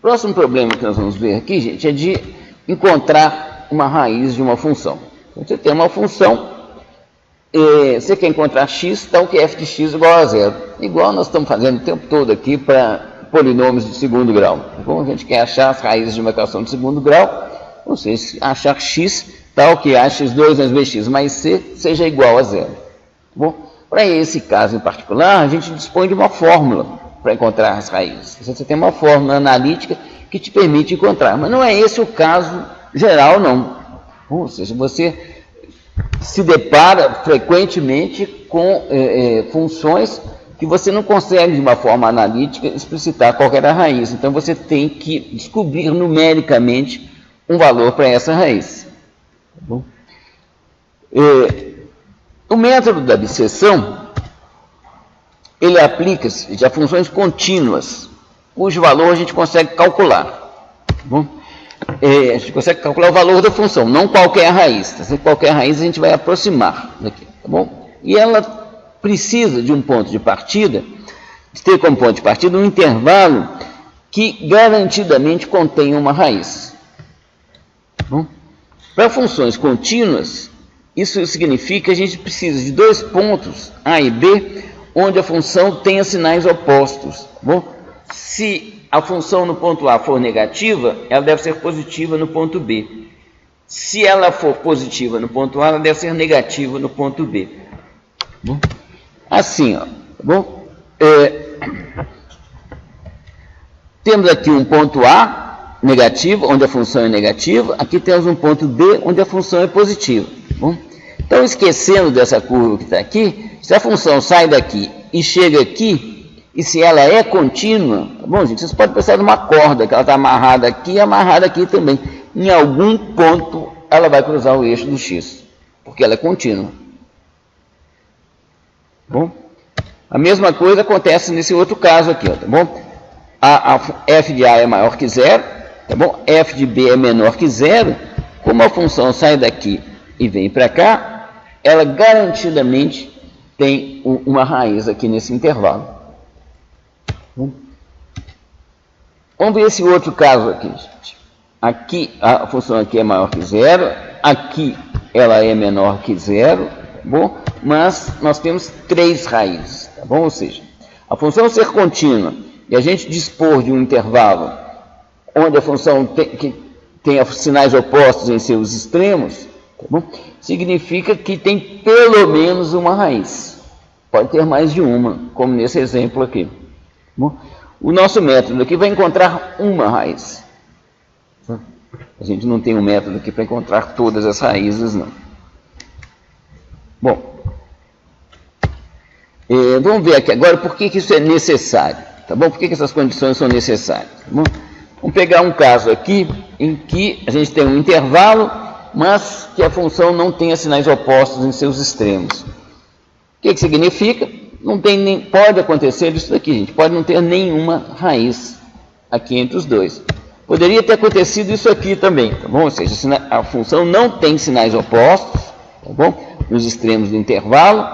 Próximo problema que nós vamos ver aqui, gente, é de encontrar uma raiz de uma função. Você tem uma função, você quer encontrar x, então que f de x igual a zero. Igual nós estamos fazendo o tempo todo aqui para polinômios de segundo grau. Então, a gente quer achar as raízes de uma equação de segundo grau, ou seja, achar x tal que a x2 mais bx mais c seja igual a zero. Bom, para esse caso em particular, a gente dispõe de uma fórmula para encontrar as raízes. Você tem uma fórmula analítica que te permite encontrar, mas não é esse o caso geral, não. Ou seja, você se depara frequentemente com funções que você não consegue, de uma forma analítica, explicitar qual era a raiz. Então, você tem que descobrir numericamente um valor para essa raiz. Tá bom? O método da abscissão, ele aplica-se a funções contínuas, cujo valor a gente consegue calcular. Tá bom? A gente consegue calcular o valor da função, não qualquer raiz. Tá? Qualquer raiz a gente vai aproximar daqui. Tá bom? E ela precisa de um ponto de partida, de ter como ponto de partida um intervalo que garantidamente contém uma raiz. Bom, para funções contínuas, isso significa que a gente precisa de dois pontos, A e B, onde a função tenha sinais opostos. Bom, se a função no ponto A for negativa, ela deve ser positiva no ponto B. Se ela for positiva no ponto A, ela deve ser negativa no ponto B. Bom, assim, ó, tá bom? Temos aqui um ponto A negativo, onde a função é negativa. Aqui temos um ponto B, onde a função é positiva. Tá bom? Então, esquecendo dessa curva que está aqui, se a função sai daqui e chega aqui, e se ela é contínua, tá bom, gente? Vocês podem pensar numa corda, que ela está amarrada aqui e amarrada aqui também. Em algum ponto, ela vai cruzar o eixo do x, porque ela é contínua. Bom, a mesma coisa acontece nesse outro caso aqui, ó, tá bom? A f de A é maior que zero, tá bom? F de B é menor que zero. Como a função sai daqui e vem para cá, ela garantidamente tem uma raiz aqui nesse intervalo. Vamos ver esse outro caso aqui, gente. Aqui a função aqui é maior que zero, aqui ela é menor que zero, tá bom? Mas nós temos três raízes, tá bom? Ou seja, a função ser contínua e a gente dispor de um intervalo onde a função tenha sinais opostos em seus extremos, tá bom? Significa que tem pelo menos uma raiz. Pode ter mais de uma, como nesse exemplo aqui. Tá bom? O nosso método aqui vai encontrar uma raiz. A gente não tem um método aqui para encontrar todas as raízes, não. Bom, vamos ver aqui agora por que isso é necessário, tá bom? Por que essas condições são necessárias, tá bom? Vamos pegar um caso aqui em que a gente tem um intervalo, mas que a função não tenha sinais opostos em seus extremos. O que significa? Não tem nem, pode acontecer isso daqui, gente. Pode não ter nenhuma raiz aqui entre os dois. Poderia ter acontecido isso aqui também, tá bom? Ou seja, a função não tem sinais opostos, tá bom? Nos extremos do intervalo,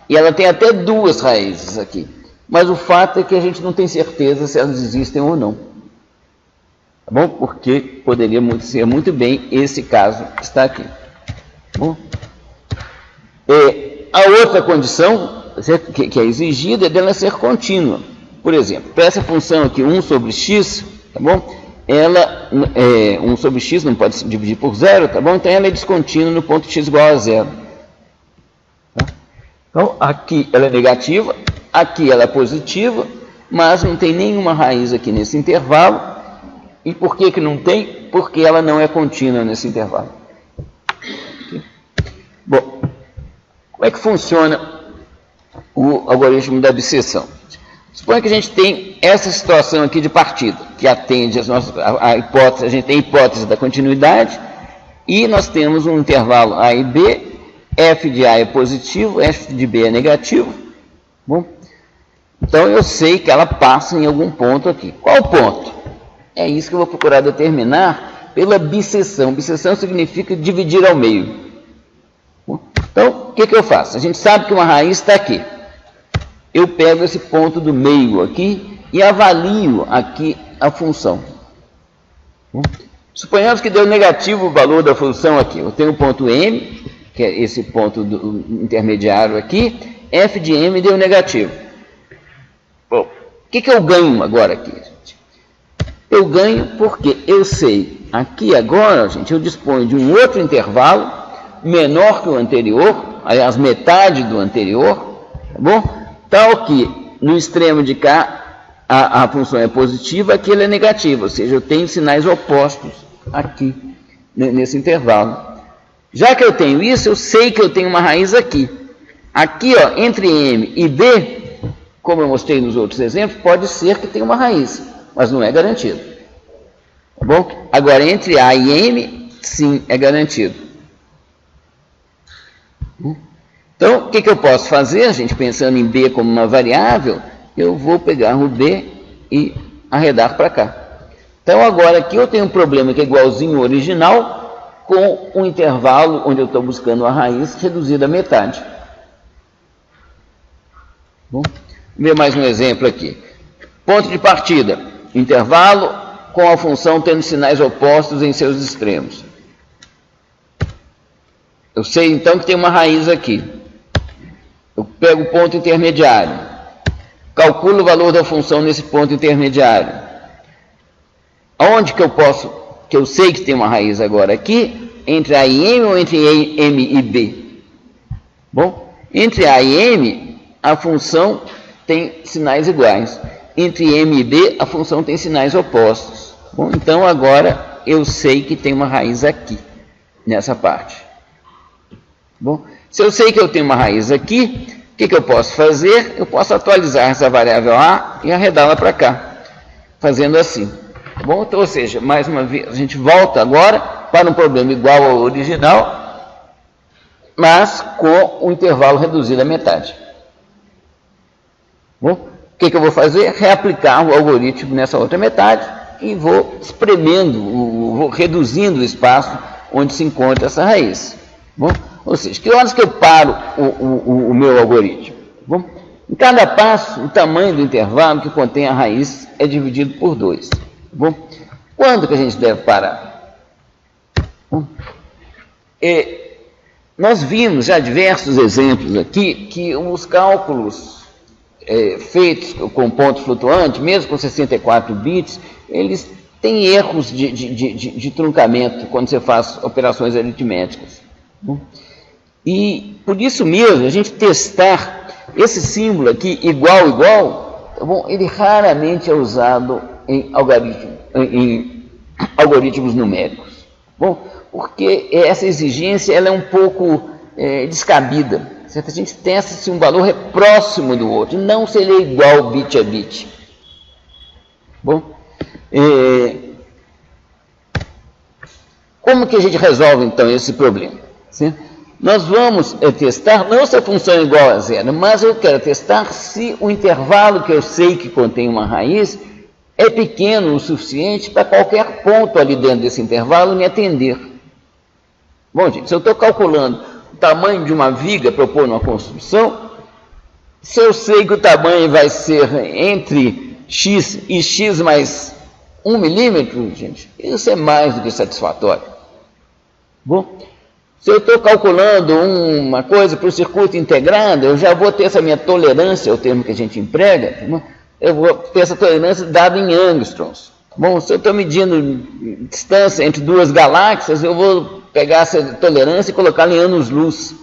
e ela tem até duas raízes aqui. Mas o fato é que a gente não tem certeza se elas existem ou não. Tá bom? Porque poderia ser muito bem esse caso que está aqui. Tá bom? A outra condição que é exigida é dela ser contínua. Por exemplo, para essa função aqui, 1 sobre x, tá bom? Ela, 1 sobre x não pode se dividir por zero, tá bom? Então ela é descontínua no ponto x igual a zero. Tá? Então, aqui ela é negativa, aqui ela é positiva, mas não tem nenhuma raiz aqui nesse intervalo. E por que não tem? Porque ela não é contínua nesse intervalo. Okay. Bom, como é que funciona o algoritmo da abscissão? Suponha que a gente tem essa situação aqui de partida, que atende a hipótese, a gente tem a hipótese da continuidade, e nós temos um intervalo A e B, f de A é positivo, f de B é negativo. Bom, então eu sei que ela passa em algum ponto aqui. Qual ponto? É isso que eu vou procurar determinar pela bisseção. Bisseção significa dividir ao meio. Bom, então, o que eu faço? A gente sabe que uma raiz está aqui. Eu pego esse ponto do meio aqui e avalio aqui a função. Suponhamos que deu negativo o valor da função aqui. Eu tenho o ponto M, que é esse ponto intermediário aqui, f de m deu negativo. Bom, o que eu ganho agora aqui, gente? Eu ganho porque eu sei, aqui agora, gente, eu disponho de um outro intervalo, menor que o anterior, aliás, metade do anterior, tá bom? Tal que, no extremo de cá, a função é positiva, aqui ela é negativa, ou seja, eu tenho sinais opostos aqui, nesse intervalo. Já que eu tenho isso, eu sei que eu tenho uma raiz aqui. Aqui, ó, entre M e B, como eu mostrei nos outros exemplos, pode ser que tenha uma raiz, mas não é garantido. Tá bom? Agora, entre A e M, sim, é garantido. Então, o que eu posso fazer, gente, pensando em B como uma variável, eu vou pegar o B e arredar para cá. Então, agora aqui eu tenho um problema que é igualzinho ao original, com um intervalo onde eu estou buscando a raiz reduzida à metade. Bom, vamos ver mais um exemplo aqui. Ponto de partida, intervalo com a função tendo sinais opostos em seus extremos. Eu sei então que tem uma raiz aqui. Eu pego o ponto intermediário, calculo o valor da função nesse ponto intermediário. Aonde que eu sei que tem uma raiz agora aqui? Entre A e M ou entre M e B? Bom, entre A e M, a função tem sinais iguais. Entre M e B, a função tem sinais opostos. Bom, então agora eu sei que tem uma raiz aqui, nessa parte. Bom, se eu sei que eu tenho uma raiz aqui, o que eu posso fazer? Eu posso atualizar essa variável A e arredá-la para cá, fazendo assim. Bom, então, ou seja, mais uma vez, a gente volta agora para um problema igual ao original, mas com o intervalo reduzido à metade. Bom, o que eu vou fazer? Reaplicar o algoritmo nessa outra metade e vou espremendo, vou reduzindo o espaço onde se encontra essa raiz. Bom, ou seja, que horas que eu paro o meu algoritmo? Bom, em cada passo, o tamanho do intervalo que contém a raiz é dividido por 2. Bom, quando que a gente deve parar? Bom, nós vimos já diversos exemplos aqui que os cálculos feitos com ponto flutuante, mesmo com 64 bits, eles têm erros de truncamento quando você faz operações aritméticas. Bom, e por isso mesmo, a gente testar esse símbolo aqui, igual, tá bom? Ele raramente é usado em algoritmos numéricos. Bom, porque essa exigência ela é um pouco descabida. Certo? A gente testa se um valor é próximo do outro, não se ele é igual bit a bit. Bom, como que a gente resolve então esse problema? Certo? Nós vamos testar, não se a função é igual a zero, mas eu quero testar se o intervalo que eu sei que contém uma raiz é pequeno o suficiente para qualquer ponto ali dentro desse intervalo me atender. Bom, gente, se eu estou calculando o tamanho de uma viga para eu pôr numa construção, se eu sei que o tamanho vai ser entre x e x mais 1 milímetro, gente, isso é mais do que satisfatório. Bom, se eu estou calculando uma coisa para o circuito integrado, eu já vou ter essa minha tolerância, é o termo que a gente emprega, eu vou ter essa tolerância dada em angstroms. Bom, se eu estou medindo distância entre duas galáxias, eu vou pegar essa tolerância e colocá-la em anos-luz.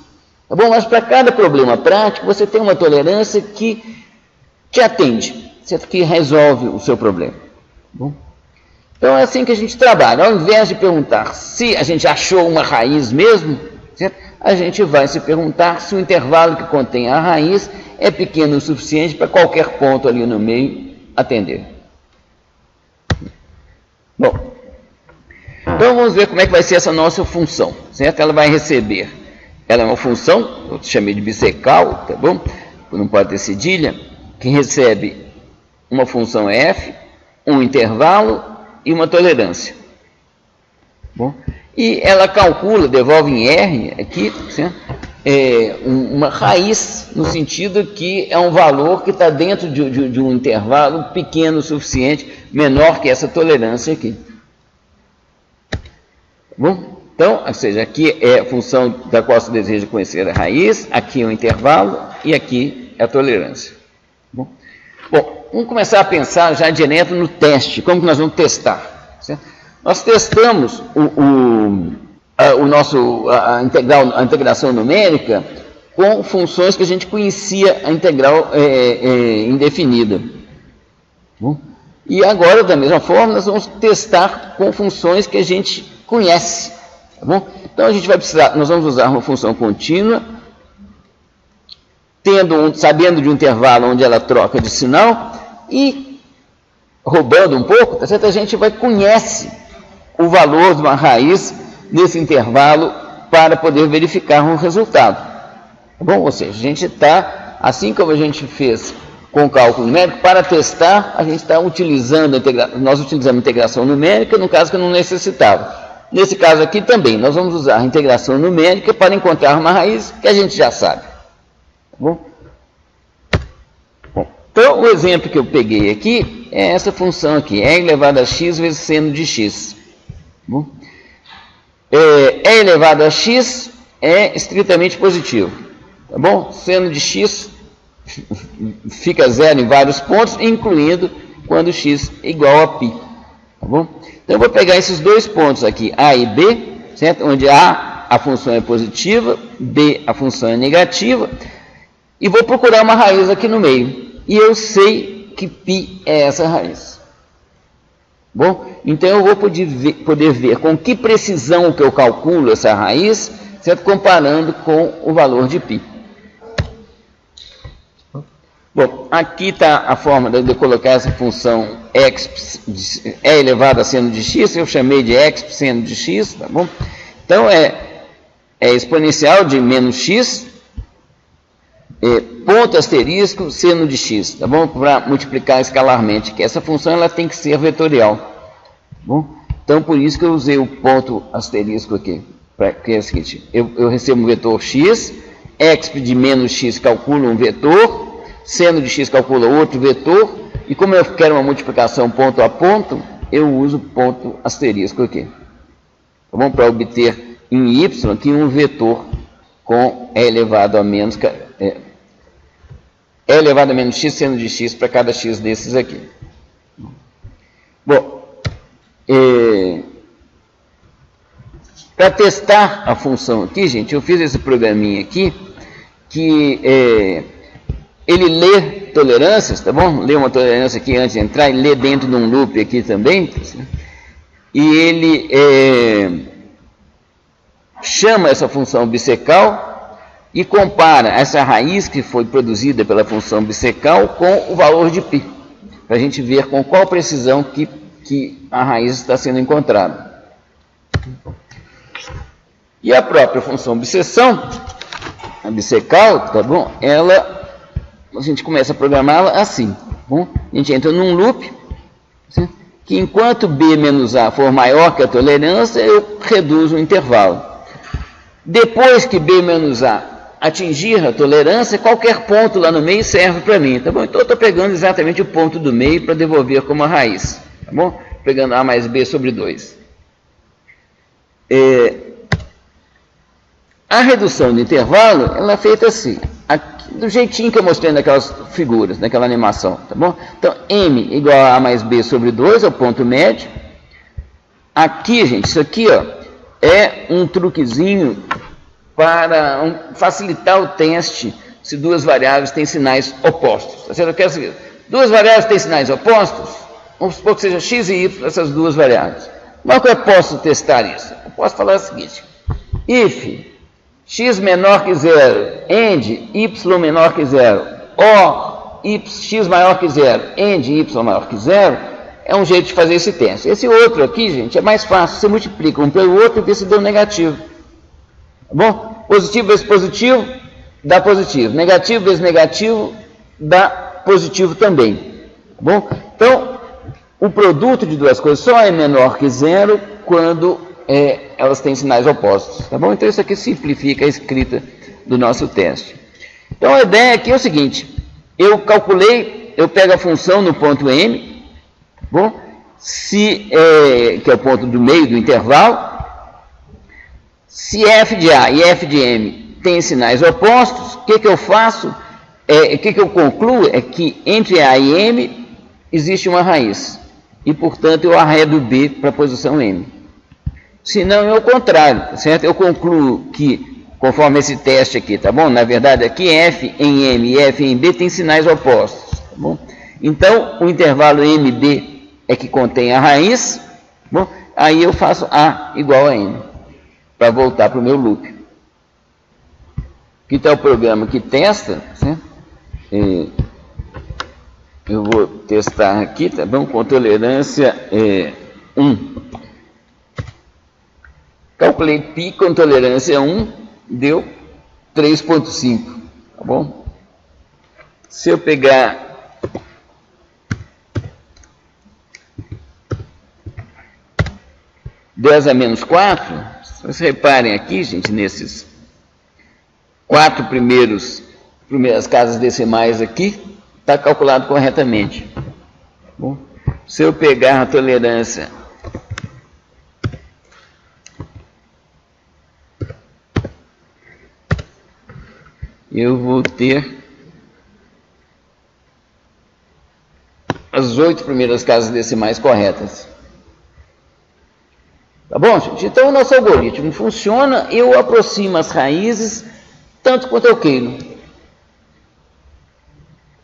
Tá bom? Mas para cada problema prático, você tem uma tolerância que te atende, certo? Que resolve o seu problema. Bom, então é assim que a gente trabalha. Ao invés de perguntar se a gente achou uma raiz mesmo, certo? A gente vai se perguntar se o intervalo que contém a raiz é pequeno o suficiente para qualquer ponto ali no meio atender. Bom, então vamos ver como é que vai ser essa nossa função, certo? Ela vai receber, ela é uma função, eu chamei de bissecal, tá bom? Não pode ter cedilha, que recebe uma função f, um intervalo e uma tolerância. Bom, e ela calcula, devolve em R aqui, certo? uma raiz, no sentido que é um valor que está dentro de um intervalo pequeno o suficiente, menor que essa tolerância aqui. Bom, então, ou seja, aqui é a função da qual se deseja conhecer a raiz, aqui é o intervalo e aqui é a tolerância. Bom, vamos começar a pensar já direto no teste, como que nós vamos testar. Certo? Nós testamos a integração numérica com funções que a gente conhecia a integral indefinida. Bom, e agora, da mesma forma, nós vamos testar com funções que a gente conhece. Tá bom? Então, nós vamos usar uma função contínua, sabendo de um intervalo onde ela troca de sinal e, roubando um pouco, tá certo? A gente conhece o valor de uma raiz nesse intervalo para poder verificar um resultado. Tá bom? Ou seja, a gente está, assim como a gente fez com o cálculo numérico, para testar, a gente está utilizando, nós utilizamos integração numérica no caso que não necessitava. Nesse caso aqui também, nós vamos usar a integração numérica para encontrar uma raiz que a gente já sabe. Tá bom? Então, o exemplo que eu peguei aqui é essa função aqui, e elevado a x vezes seno de x. Tá bom? E elevado a x é estritamente positivo. Tá bom? Seno de x fica zero em vários pontos, incluindo quando x é igual a π. Tá bom? Então, eu vou pegar esses dois pontos aqui, A e B, certo? Onde a função é positiva, B, a função é negativa, e vou procurar uma raiz aqui no meio. E eu sei que π é essa raiz. Bom, então eu vou poder ver com que precisão que eu calculo essa raiz, certo? Comparando com o valor de π. Bom, aqui está a forma de colocar essa função x elevado a seno de x, eu chamei de x seno de x, tá bom? Então, é exponencial de menos x, ponto asterisco, seno de x, tá bom? Para multiplicar escalarmente, que essa função ela tem que ser vetorial, tá bom? Então, por isso que eu usei o ponto asterisco aqui, que é o seguinte, eu recebo um vetor x, x de menos x calcula um vetor, seno de x calcula outro vetor, e como eu quero uma multiplicação ponto a ponto, eu uso ponto asterisco aqui. Tá bom? Para obter em y aqui um vetor com e elevado a menos x seno de x para cada x desses aqui. Bom, para testar a função aqui, gente, eu fiz esse programinha aqui, que ele lê tolerâncias, tá bom? Lê uma tolerância aqui antes de entrar, e lê dentro de um loop aqui também, e ele chama essa função bissecal e compara essa raiz que foi produzida pela função bissecal com o valor de π, para a gente ver com qual precisão que a raiz está sendo encontrada. E a própria função bisseção, a bissecal, tá bom? A gente começa a programá-la assim. Bom? A gente entra num loop, certo? Que enquanto B menos A for maior que a tolerância, eu reduzo o intervalo. Depois que B menos A atingir a tolerância, qualquer ponto lá no meio serve para mim. Tá bom? Então eu estou pegando exatamente o ponto do meio para devolver como a raiz. Tá bom? Pegando A mais B sobre 2. A redução do intervalo ela é feita assim. Do jeitinho que eu mostrei naquelas figuras, naquela animação, tá bom? Então, M igual a A mais B sobre 2, é o ponto médio. Aqui, gente, isso aqui, ó, é um truquezinho para facilitar o teste se duas variáveis têm sinais opostos. Tá certo? Eu quero saber, duas variáveis têm sinais opostos? Vamos supor que seja x e y, essas duas variáveis. Como é que eu posso testar isso? Eu posso falar o seguinte, if x menor que 0, end y menor que 0, or x maior que 0, end y maior que 0, é um jeito de fazer esse teste. Esse outro aqui, gente, é mais fácil. Você multiplica um pelo outro e vê se deu negativo. Tá bom? Positivo vezes positivo, dá positivo. Negativo vezes negativo, dá positivo também. Tá bom? Então, o produto de duas coisas só é menor que 0 quando elas têm sinais opostos, tá bom? Então isso aqui simplifica a escrita do nosso teste. Então a ideia aqui é o seguinte, eu pego a função no ponto M, bom, que é o ponto do meio do intervalo, se f de A e f de M têm sinais opostos, o que eu faço? O que eu concluo é que entre A e M existe uma raiz, e portanto eu arredo B para a posição M. Se não, é o contrário, certo? Eu concluo que, conforme esse teste aqui, tá bom? Na verdade, aqui F em M e F em B tem sinais opostos, tá bom? Então, o intervalo MD é que contém a raiz, tá bom? Aí eu faço A igual a M, para voltar para o meu loop. Aqui está o programa que testa, certo? Eu vou testar aqui, tá bom? Com tolerância 1. Calculei π com tolerância 1, deu 3,5, tá bom? Se eu pegar (10 a menos 4), vocês reparem aqui, gente, nesses 4 primeiras casas decimais aqui, está calculado corretamente. Tá bom? Se eu pegar a tolerância eu vou ter as 8 primeiras casas decimais corretas. Tá bom, gente? Então, o nosso algoritmo funciona, eu aproximo as raízes tanto quanto eu queiro.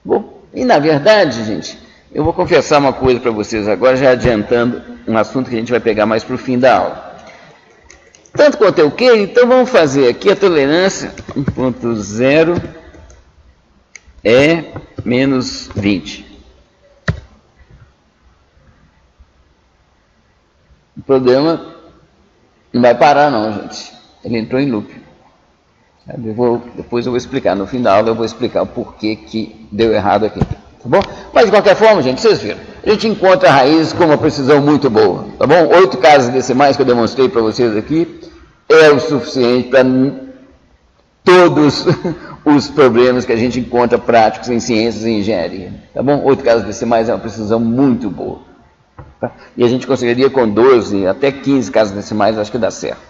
Bom, e na verdade, gente, eu vou confessar uma coisa para vocês agora, já adiantando um assunto que a gente vai pegar mais para o fim da aula. Tanto quanto eu queiro, então vamos fazer aqui a tolerância 1.0 é menos 20. O programa não vai parar não, gente. Ele entrou em loop. Depois eu vou explicar, no fim da aula eu vou explicar o porquê que deu errado aqui. Tá bom? Mas de qualquer forma, gente, vocês viram. A gente encontra raízes com uma precisão muito boa. Tá bom? 8 casas decimais que eu demonstrei para vocês aqui é o suficiente para todos os problemas que a gente encontra práticos em ciências e engenharia. Tá bom? 8 casas decimais é uma precisão muito boa. Tá? E a gente conseguiria com 12 até 15 casas decimais, acho que dá certo.